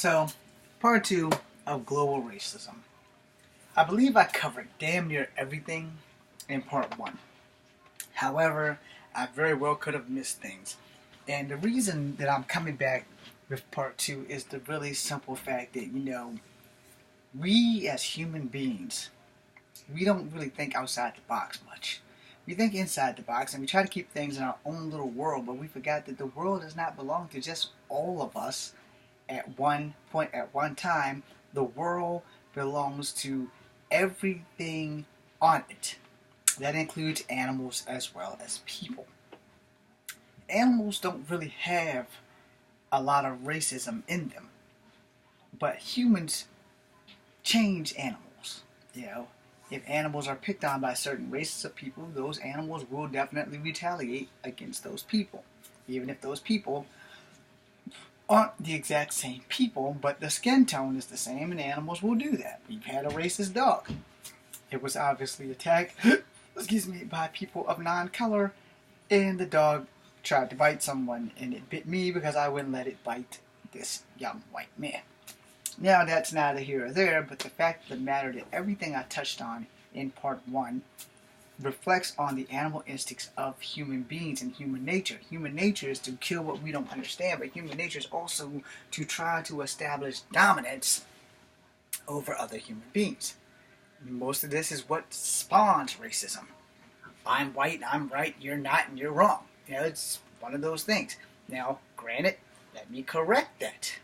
So, part two of global racism. I believe I covered damn near everything in part one. However, I very well could have missed things. And the reason that I'm coming back with part two is the really simple fact that, we as human beings, we don't really think outside the box much. We think inside the box and we try to keep things in our own little world, but we forgot that the world does not belong to just all of us at one point, at one time. The world belongs to everything on it. That includes animals as well as people. Animals don't really have a lot of racism in them, but humans change animals. If animals are picked on by certain races of people, those animals will definitely retaliate against those people. Even if those people aren't the exact same people, but the skin tone is the same, and animals will do that. We've had a racist dog. It was obviously attacked, by people of non-color, and the dog tried to bite someone, and it bit me because I wouldn't let it bite this young white man. Now, that's neither here or there, but the fact of the matter that everything I touched on in part one reflects on the animal instincts of human beings and human nature. Human nature is to kill what we don't understand, but human nature is also to try to establish dominance over other human beings. Most of this is what spawns racism. I'm white, I'm right, you're not, and you're wrong. It's one of those things. Now, granted, let me correct that.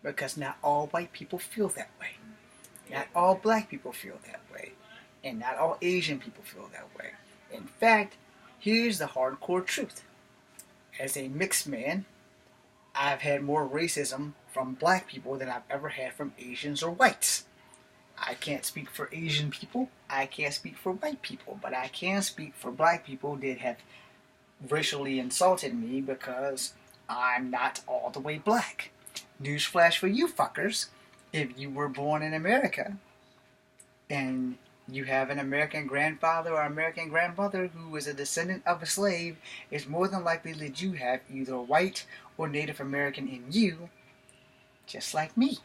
Because not all white people feel that way. Not all black people feel that way. And not all Asian people feel that way. In fact, here's the hardcore truth. As a mixed man, I've had more racism from black people than I've ever had from Asians or whites. I can't speak for Asian people. I can't speak for white people. But I can speak for black people that have racially insulted me because I'm not all the way black. Newsflash for you fuckers, if you were born in America and you have an American grandfather or American grandmother who is a descendant of a slave, it's more than likely that you have either white or Native American in you, just like me.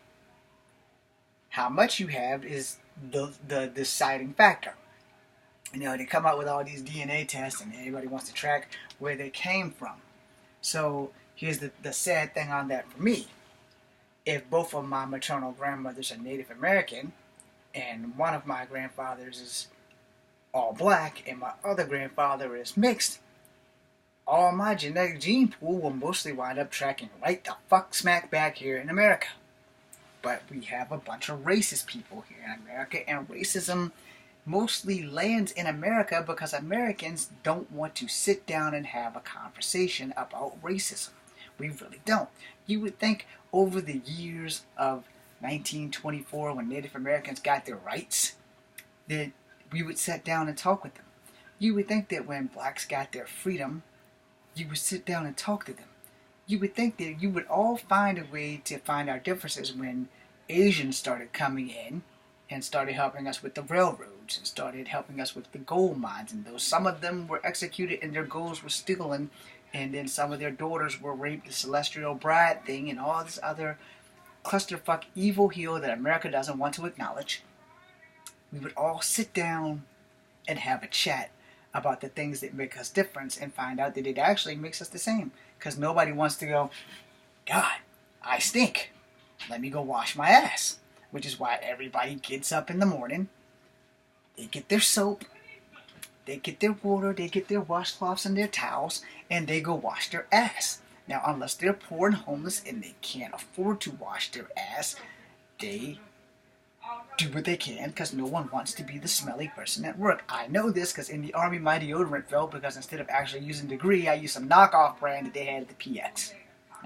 How much you have is the deciding factor. They come out with all these DNA tests and everybody wants to track where they came from. So here's the sad thing on that for me. If both of my maternal grandmothers are Native American, and one of my grandfathers is all black, and my other grandfather is mixed, all my genetic gene pool will mostly wind up tracking right the fuck smack back here in America. But we have a bunch of racist people here in America, and racism mostly lands in America because Americans don't want to sit down and have a conversation about racism. We really don't. You would think over the years of 1924, when Native Americans got their rights, that we would sit down and talk with them. You would think that when blacks got their freedom, you would sit down and talk to them. You would think that you would all find a way to find our differences when Asians started coming in and started helping us with the railroads and started helping us with the gold mines. And though some of them were executed and their goals were stolen, and then some of their daughters were raped, the celestial bride thing, and all this other clusterfuck evil heel that America doesn't want to acknowledge, we would all sit down and have a chat about the things that make us different and find out that it actually makes us the same. Because nobody wants to go, God, I stink. Let me go wash my ass. Which is why everybody gets up in the morning, they get their soap, they get their water, they get their washcloths and their towels, and they go wash their ass. Now, unless they're poor and homeless and they can't afford to wash their ass, they do what they can because no one wants to be the smelly person at work. I know this because in the Army my deodorant failed because instead of actually using Degree, I used some knockoff brand that they had at the PX.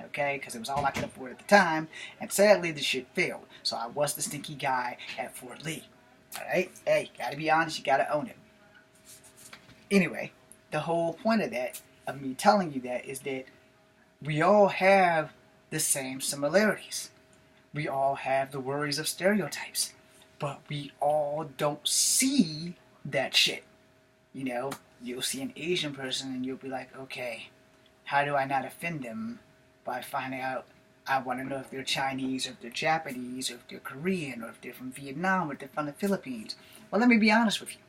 Okay, because it was all I could afford at the time, and sadly the shit failed. So I was the stinky guy at Fort Lee. Alright? Hey, gotta be honest, you gotta own it. Anyway, the whole point of that, of me telling you that, is that we all have the same similarities. We all have the worries of stereotypes. But we all don't see that shit. You'll see an Asian person and you'll be like, okay, how do I not offend them by finding out I want to know if they're Chinese, or if they're Japanese, or if they're Korean, or if they're from Vietnam, or if they're from the Philippines. Well, let me be honest with you.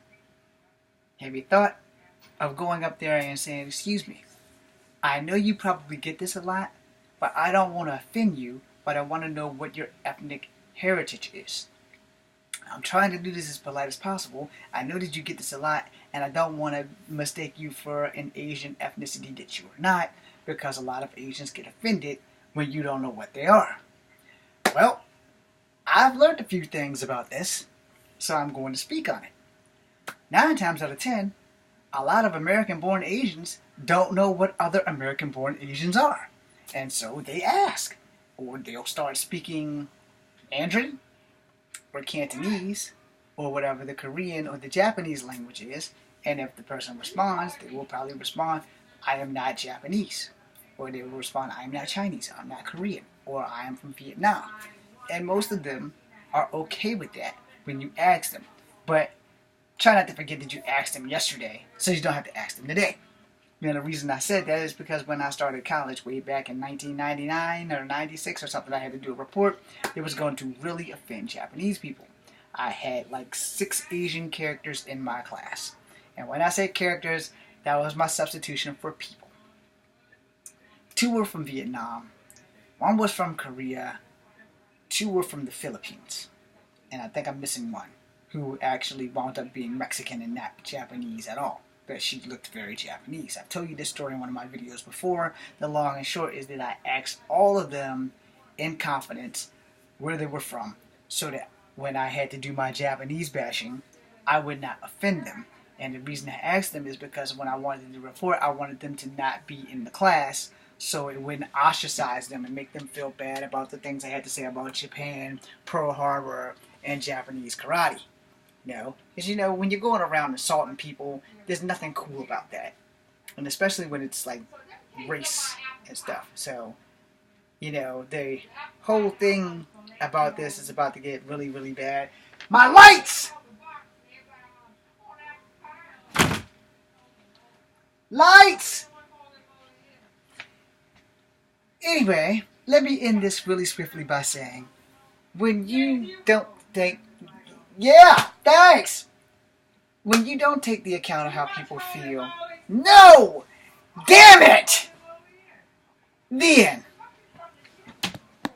Have you thought of going up there and saying, excuse me, I know you probably get this a lot, but I don't want to offend you, but I want to know what your ethnic heritage is. I'm trying to do this as polite as possible. I know that you get this a lot, and I don't want to mistake you for an Asian ethnicity that you are not, because a lot of Asians get offended when you don't know what they are. Well, I've learned a few things about this, so I'm going to speak on it. 9 times out of 10, a lot of American-born Asians don't know what other American-born Asians are. And so they ask, or they'll start speaking Mandarin, or Cantonese, or whatever the Korean or the Japanese language is, and if the person responds, they will probably respond, I am not Japanese. Or they will respond, I am not Chinese, I'm not Korean, or I am from Vietnam. And most of them are okay with that when you ask them. But try not to forget that you asked them yesterday, so you don't have to ask them today. You know, the reason I said that is because when I started college way back in 1999 or 96 or something, I had to do a report. It was going to really offend Japanese people. I had like 6 Asian characters in my class. And when I say characters, that was my substitution for people. 2 were from Vietnam. 1 was from Korea. 2 were from the Philippines. And I think I'm missing 1, who actually wound up being Mexican and not Japanese at all. But she looked very Japanese. I've told you this story in one of my videos before. The long and short is that I asked all of them in confidence where they were from, so that when I had to do my Japanese bashing, I would not offend them. And the reason I asked them is because when I wanted to do a report, I wanted them to not be in the class, so it wouldn't ostracize them and make them feel bad about the things I had to say about Japan, Pearl Harbor, and Japanese karate. Because when you're going around assaulting people, there's nothing cool about that. And especially when it's like race and stuff. So, the whole thing about this is about to get really, really bad. My lights! Lights! Anyway, let me end this really swiftly by saying, when you don't think... Yeah, thanks! When you don't take the account of how people feel... No! Damn it! The end.